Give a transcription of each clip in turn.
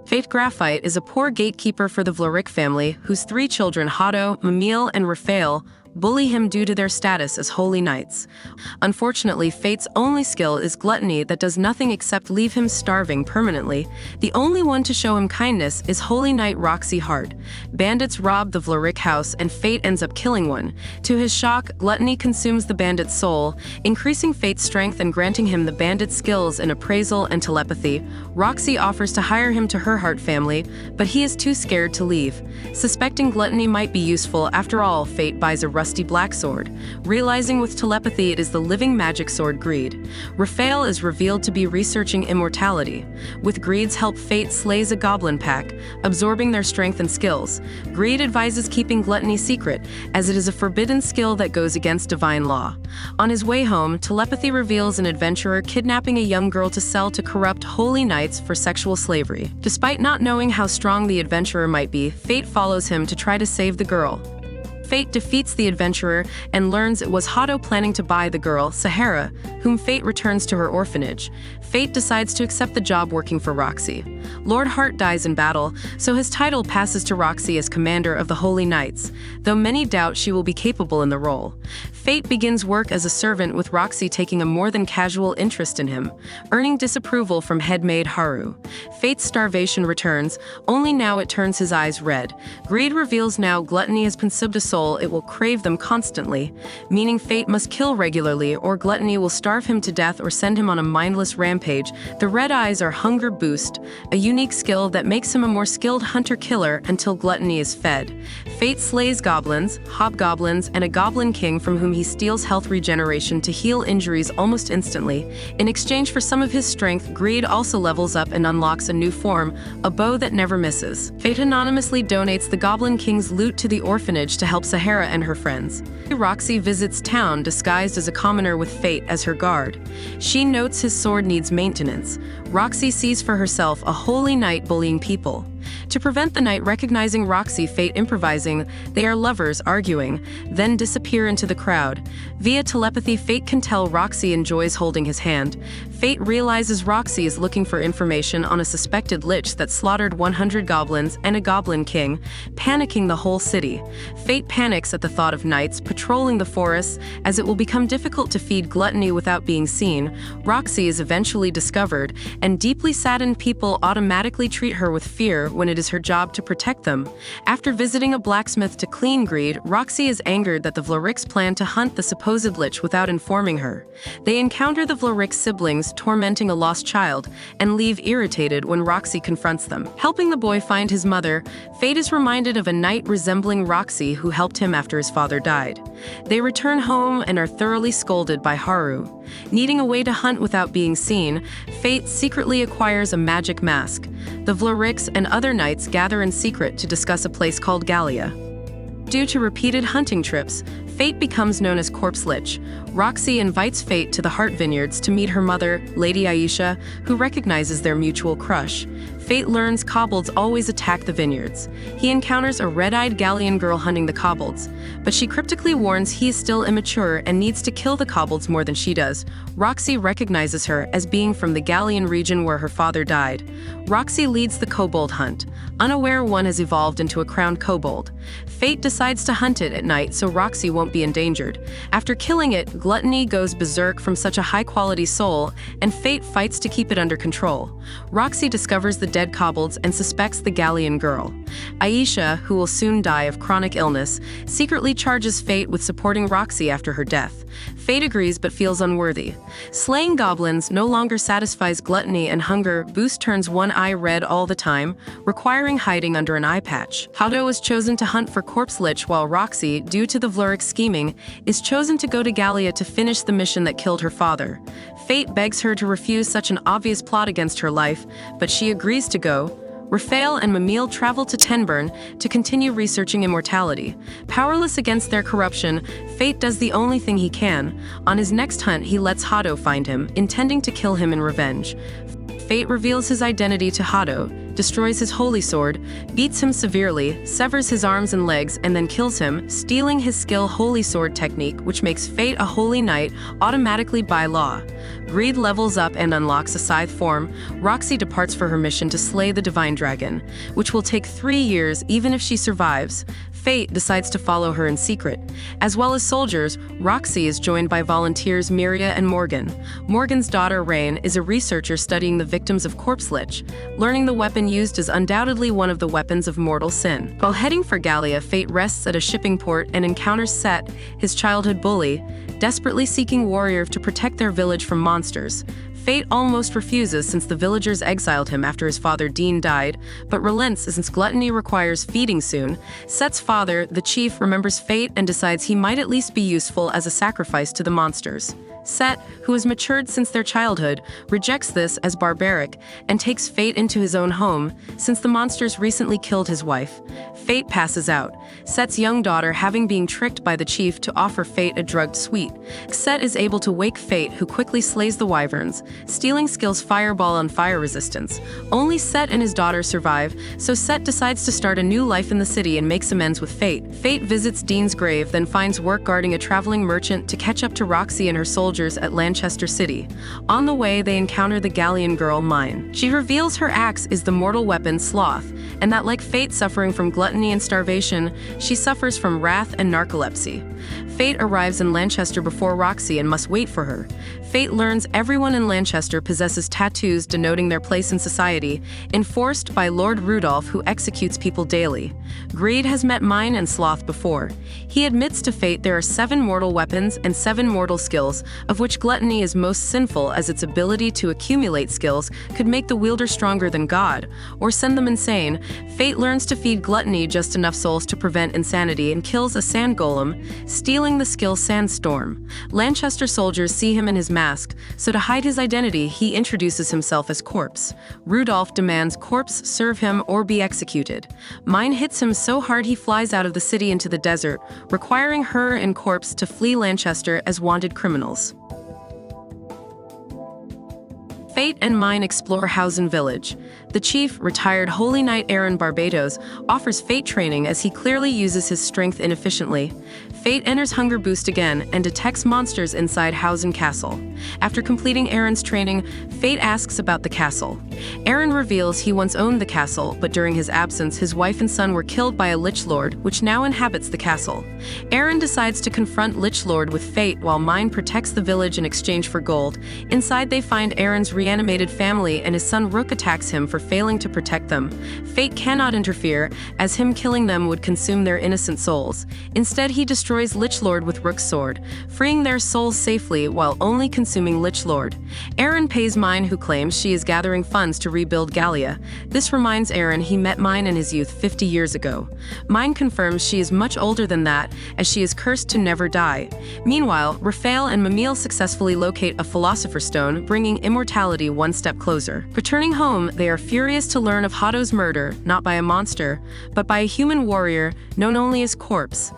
Fate Graphite is a poor gatekeeper for the Berserk family whose three children, Hado, Mamil, and Raphael, bully him due to their status as holy knights. Unfortunately, Fate's only skill is gluttony that does nothing except leave him starving permanently. The only one to show him kindness is Holy Knight Roxy Hard. Bandits rob the Berserk house and Fate ends up killing one. To his shock, Gluttony consumes the bandit's soul, increasing Fate's strength and granting him the bandit's skills in appraisal and telepathy. Roxy offers to hire him to her heart family, but he is too scared to leave. Suspecting Gluttony might be useful, after all, Fate buys a rusty black sword, realizing with telepathy it is the living magic sword Greed. Raphael is revealed to be researching immortality. With Greed's help, Fate slays a goblin pack, absorbing their strength and skills. Greed advises keeping Gluttony secret, as it is a forbidden skill that goes against divine law. On his way home, telepathy reveals an adventurer kidnapping a young girl to sell to corrupt holy knights for sexual slavery. Despite not knowing how strong the adventurer might be, Fate follows him to try to save the girl. Fate defeats the adventurer and learns it was Hado planning to buy the girl, Sahara, whom Fate returns to her orphanage. Fate decides to accept the job working for Roxy. Lord Hart dies in battle, so his title passes to Roxy as commander of the Holy Knights, though many doubt she will be capable in the role. Fate begins work as a servant, with Roxy taking a more than casual interest in him, earning disapproval from head maid Haru. Fate's starvation returns, only now it turns his eyes red. Greed reveals now Gluttony has consumed a soul, it will crave them constantly, meaning Fate must kill regularly or Gluttony will starve him to death or send him on a mindless rampage. The red eyes are Hunger Boost, a unique skill that makes him a more skilled hunter-killer until Gluttony is fed. Fate slays goblins, hobgoblins, and a goblin king from whom he steals health regeneration to heal injuries almost instantly. In exchange for some of his strength, Greed also levels up and unlocks a new form, a bow that never misses. Fate anonymously donates the Goblin King's loot to the orphanage to help Sahara and her friends. Roxy visits town disguised as a commoner with Fate as her guard. She notes his sword needs maintenance. Roxy sees for herself a holy knight bullying people. To prevent the knight recognizing Roxy, Fate improvising they are lovers arguing, then disappear into the crowd. Via telepathy, Fate can tell Roxy enjoys holding his hand. Fate realizes Roxy is looking for information on a suspected lich that slaughtered 100 goblins and a goblin king, panicking the whole city. Fate panics at the thought of knights patrolling the forests, as it will become difficult to feed Gluttony without being seen. Roxy is eventually discovered, and deeply saddened people automatically treat her with fear when it is her job to protect them. After visiting a blacksmith to clean Greed, Roxy is angered that the Berserk's plan to hunt the supposed lich without informing her. They encounter the Berserk siblings tormenting a lost child and leave irritated when Roxy confronts them. Helping the boy find his mother, Fate is reminded of a knight resembling Roxy who helped him after his father died. They return home and are thoroughly scolded by Haru. Needing a way to hunt without being seen, Fate secretly acquires a magic mask. The Berserks and other knights gather in secret to discuss a place called Gallia. Due to repeated hunting trips, Fate becomes known as Corpse Lich. Roxy invites Fate to the Heart Vineyards to meet her mother, Lady Aisha, who recognizes their mutual crush. Fate learns kobolds always attack the vineyards. He encounters a red-eyed Gallian girl hunting the kobolds, but she cryptically warns he is still immature and needs to kill the kobolds more than she does. Roxy recognizes her as being from the Gallian region where her father died. Roxy leads the kobold hunt, unaware one has evolved into a crowned kobold. Fate decides to hunt it at night so Roxy won't be endangered. After killing it, Gluttony goes berserk from such a high-quality soul, and Fate fights to keep it under control. Roxy discovers the dead kobolds and suspects the Gallian girl. Aisha, who will soon die of chronic illness, secretly charges Fate with supporting Roxy after her death. Fate agrees but feels unworthy. Slaying goblins no longer satisfies Gluttony, and Hunger Boost turns one eye red all the time, requiring hiding under an eye patch. Hado is chosen to hunt for Corpse Lich, while Roxy, due to the Berserk scheming, is chosen to go to Gallia to finish the mission that killed her father. Fate begs her to refuse such an obvious plot against her life, but she agrees to go. Raphael and Mamil travel to Tenburn to continue researching immortality. Powerless against their corruption, Fate does the only thing he can. On his next hunt, he lets Hado find him, intending to kill him in revenge. Fate reveals his identity to Hado, destroys his holy sword, beats him severely, severs his arms and legs, and then kills him, stealing his skill holy sword technique, which makes Fate a holy knight automatically by law. Greed levels up and unlocks a scythe form. Roxy departs for her mission to slay the divine dragon, which will take 3 years even if she survives. Fate decides to follow her in secret. As well as soldiers, Roxy is joined by volunteers Miria and Morgan. Morgan's daughter, Rain, is a researcher studying the victims of Corpse Lich. Learning the weapon used is undoubtedly one of the weapons of mortal sin. While heading for Gallia, Fate rests at a shipping port and encounters Set, his childhood bully, desperately seeking warrior to protect their village from monsters. Fate almost refuses since the villagers exiled him after his father Dean died, but relents since Gluttony requires feeding soon. Set's father, the chief, remembers Fate and decides he might at least be useful as a sacrifice to the monsters. Set, who has matured since their childhood, rejects this as barbaric and takes Fate into his own home, since the monsters recently killed his wife. Fate passes out, Set's young daughter having been tricked by the chief to offer Fate a drugged sweet. Set is able to wake Fate, who quickly slays the wyverns, stealing skills Fireball and Fire Resistance. Only Set and his daughter survive, so Set decides to start a new life in the city and makes amends with Fate. Fate visits Dean's grave, then finds work guarding a traveling merchant to catch up to Roxy and her soldiers at Lanchester City. On the way, they encounter the Gallian girl, Mine. She reveals her axe is the mortal weapon Sloth, and that like Fate suffering from gluttony and starvation, she suffers from wrath and narcolepsy. Fate arrives in Lanchester before Roxy and must wait for her. Fate learns everyone in Lanchester possesses tattoos denoting their place in society, enforced by Lord Rudolph, who executes people daily. Greed has met Mine and Sloth before. He admits to Fate there are 7 mortal weapons and 7 mortal skills, of which Gluttony is most sinful, as its ability to accumulate skills could make the wielder stronger than God, or send them insane. Fate learns to feed Gluttony just enough souls to prevent insanity and kills a sand golem, stealing the skill Sandstorm. Lanchester soldiers see him in his mask, so to hide his identity, he introduces himself as Corpse. Rudolph demands Corpse serve him or be executed. Mine hits him so hard he flies out of the city into the desert, requiring her and Corpse to flee Lanchester as wanted criminals. Fate and Mine explore Housen Village. The chief, retired Holy Knight Aaron Barbados, offers Fate training as he clearly uses his strength inefficiently. Fate enters Hunger Boost again and detects monsters inside Housen Castle. After completing Aaron's training, Fate asks about the castle. Aaron reveals he once owned the castle, but during his absence, his wife and son were killed by a Lich Lord, which now inhabits the castle. Aaron decides to confront Lich Lord with Fate while Mine protects the village in exchange for gold. Inside, they find Aaron's reanimated family, and his son Rook attacks him for failing to protect them. Fate cannot interfere, as him killing them would consume their innocent souls. Instead, he destroys Lich Lord with Rook's sword, freeing their souls safely while only consuming Lich Lord. Aaron pays Mine, who claims she is gathering funds to rebuild Gallia. This reminds Aaron he met Mine in his youth 50 years ago. Mine confirms she is much older than that, as she is cursed to never die. Meanwhile, Raphael and Mamil successfully locate a Philosopher's Stone, bringing immortality one step closer. Returning home, they are furious to learn of Hado's murder, not by a monster, but by a human warrior known only as Corpse.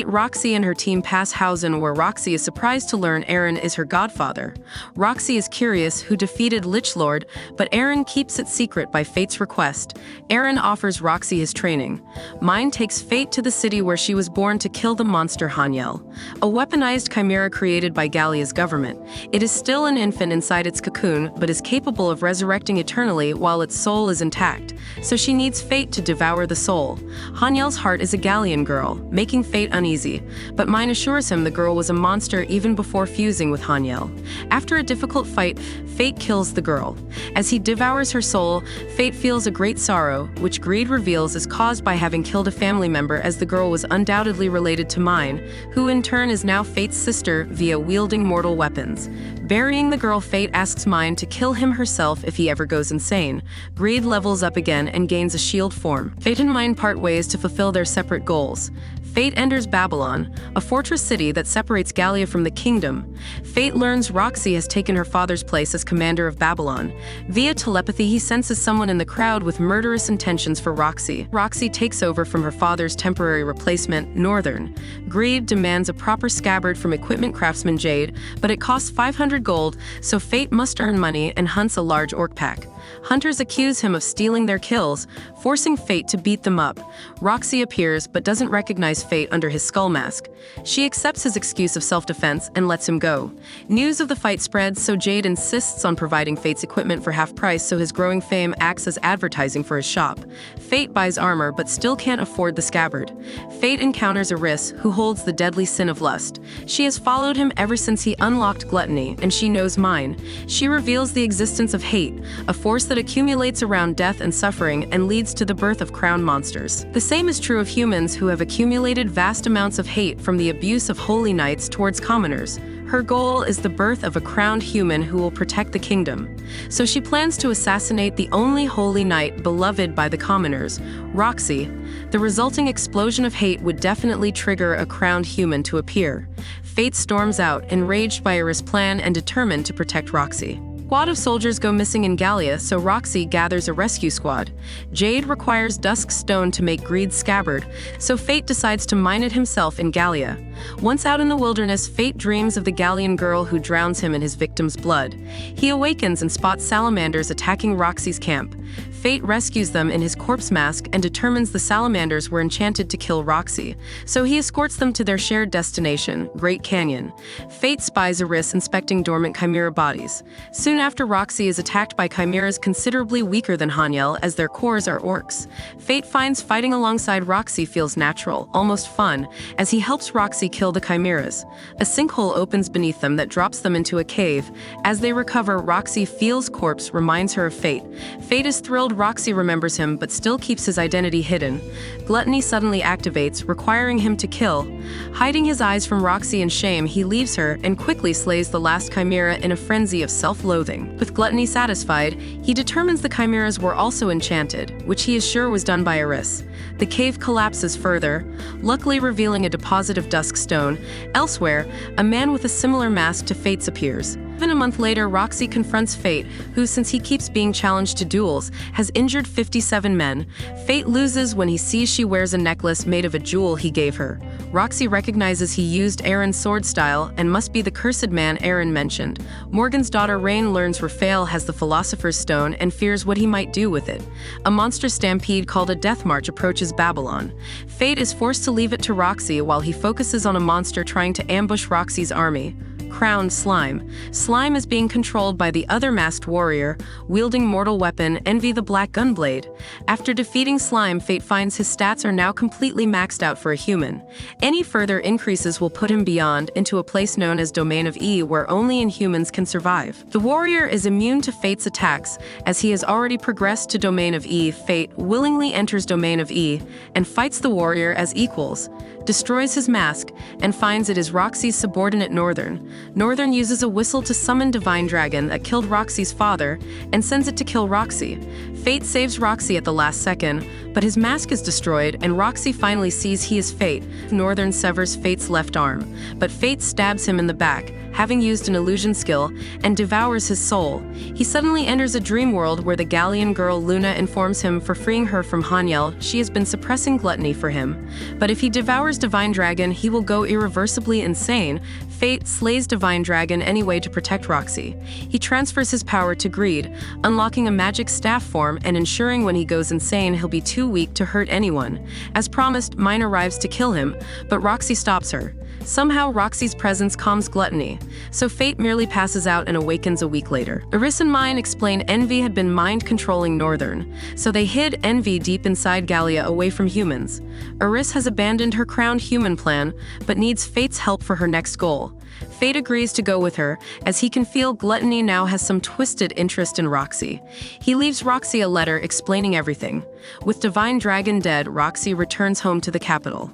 Roxy and her team pass Housen, where Roxy is surprised to learn Aaron is her godfather. Roxy is curious who defeated Lich Lord, but Aaron keeps it secret by Fate's request. Aaron offers Roxy his training. Mine takes Fate to the city where she was born to kill the monster Hanyel, a weaponized chimera created by Gallia's government. It is still an infant inside its cocoon, but is capable of resurrecting eternally while its soul is intact, so she needs Fate to devour the soul. Hanyel's heart is a Gallian girl, making Fate uneasy, but Mine assures him the girl was a monster even before fusing with Hanyel. After a difficult fight, Fate kills the girl. As he devours her soul, Fate feels a great sorrow, which Greed reveals is caused by having killed a family member, as the girl was undoubtedly related to Mine, who in turn is now Fate's sister via wielding mortal weapons. Burying the girl, Fate asks Mine to kill him herself if he ever goes insane. Greed levels up again and gains a shield form. Fate and Mine part ways to fulfill their separate goals. Fate enters Babylon, a fortress city that separates Gallia from the kingdom. Fate learns Roxy has taken her father's place as commander of Babylon. Via telepathy, he senses someone in the crowd with murderous intentions for Roxy. Roxy takes over from her father's temporary replacement, Northern. Greed demands a proper scabbard from equipment craftsman Jade, but it costs 500 gold, so Fate must earn money and hunts a large orc pack. Hunters accuse him of stealing their kills, forcing Fate to beat them up. Roxy appears but doesn't recognize Fate under his skull mask. She accepts his excuse of self-defense and lets him go. News of the fight spreads, so Jade insists on providing Fate's equipment for half price, so his growing fame acts as advertising for his shop. Fate buys armor but still can't afford the scabbard. Fate encounters Eris, who holds the deadly sin of lust. She has followed him ever since he unlocked Gluttony, and she knows mine. She reveals the existence of hate, a force that accumulates around death and suffering and leads to the birth of crown monsters. The same is true of humans who have accumulated vast amounts of hate from the abuse of holy knights towards commoners. Her goal is the birth of a crowned human who will protect the kingdom. So she plans to assassinate the only holy knight beloved by the commoners, Roxy. The resulting explosion of hate would definitely trigger a crowned human to appear. Fate storms out, enraged by Eris' plan and determined to protect Roxy. A squad of soldiers go missing in Gallia, so Roxy gathers a rescue squad. Jade requires dusk stone to make Greed's scabbard, so Fate decides to mine it himself in Gallia. Once out in the wilderness, Fate dreams of the Gallian girl who drowns him in his victim's blood. He awakens and spots salamanders attacking Roxy's camp. Fate rescues them in his corpse mask and determines the salamanders were enchanted to kill Roxy, so he escorts them to their shared destination, Great Canyon. Fate spies Eris inspecting dormant chimera bodies. Soon after, Roxy is attacked by chimeras considerably weaker than Haniel, as their cores are orcs. Fate finds fighting alongside Roxy feels natural, almost fun, as he helps Roxy kill the chimeras. A sinkhole opens beneath them that drops them into a cave. As they recover, Roxy feels corpse reminds her of Fate. Fate is thrilled Roxy remembers him but still keeps his identity hidden. Gluttony suddenly activates, requiring him to kill. Hiding his eyes from Roxy in shame, he leaves her and quickly slays the last chimera in a frenzy of self-loathing. With Gluttony satisfied, he determines the chimeras were also enchanted, which he is sure was done by Eris. The cave collapses further, luckily revealing a deposit of dusk stone. Elsewhere, a man with a similar mask to Fate's appears. Even a month later, Roxy confronts Fate, who, since he keeps being challenged to duels, has injured 57 men. Fate loses when he sees she wears a necklace made of a jewel he gave her. Roxy recognizes he used Aaron's sword style and must be the cursed man Aaron mentioned. Morgan's daughter Rain learns Raphael has the Philosopher's Stone and fears what he might do with it. A monster stampede called a death march approaches Babylon. Fate is forced to leave it to Roxy while he focuses on a monster trying to ambush Roxy's army. Crowned Slime. Slime is being controlled by the other masked warrior, wielding mortal weapon Envy the Black Gunblade. After defeating Slime, Fate finds his stats are now completely maxed out for a human. Any further increases will put him beyond into a place known as Domain of E, where only inhumans can survive. The warrior is immune to Fate's attacks, as he has already progressed to Domain of E. Fate willingly enters Domain of E and fights the warrior as equals, destroys his mask, and finds it is Roxy's subordinate Northern. Northern uses a whistle to summon Divine Dragon that killed Roxy's father and sends it to kill Roxy. Fate saves Roxy at the last second, but his mask is destroyed and Roxy finally sees he is Fate. Northern severs Fate's left arm, but Fate stabs him in the back, having used an illusion skill, and devours his soul. He suddenly enters a dream world where the Gallian girl Luna informs him for freeing her from Haniel, she has been suppressing Gluttony for him. But if he devours Divine Dragon, he will go irreversibly insane. Fate slays Divine Dragon anyway to protect Roxy. He transfers his power to Greed, unlocking a magic staff form and ensuring when he goes insane he'll be too weak to hurt anyone. As promised, Mine arrives to kill him, but Roxy stops her. Somehow, Roxy's presence calms Gluttony, so Fate merely passes out and awakens a week later. Eris and Mine explain Envy had been mind-controlling Northern, so they hid Envy deep inside Gallia away from humans. Eris has abandoned her crowned human plan, but needs Fate's help for her next goal. Fate agrees to go with her, as he can feel Gluttony now has some twisted interest in Roxy. He leaves Roxy a letter explaining everything. With Divine Dragon dead, Roxy returns home to the capital.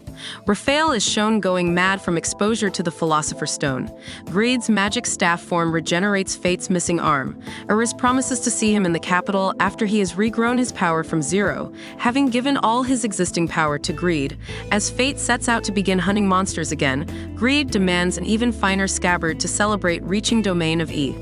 Raphael is shown going mad from exposure to the Philosopher's Stone. Greed's magic staff form regenerates Fate's missing arm. Eris promises to see him in the capital after he has regrown his power from zero, having given all his existing power to Greed. As Fate sets out to begin hunting monsters again, Greed demands an even finer scabbard to celebrate reaching domain of E.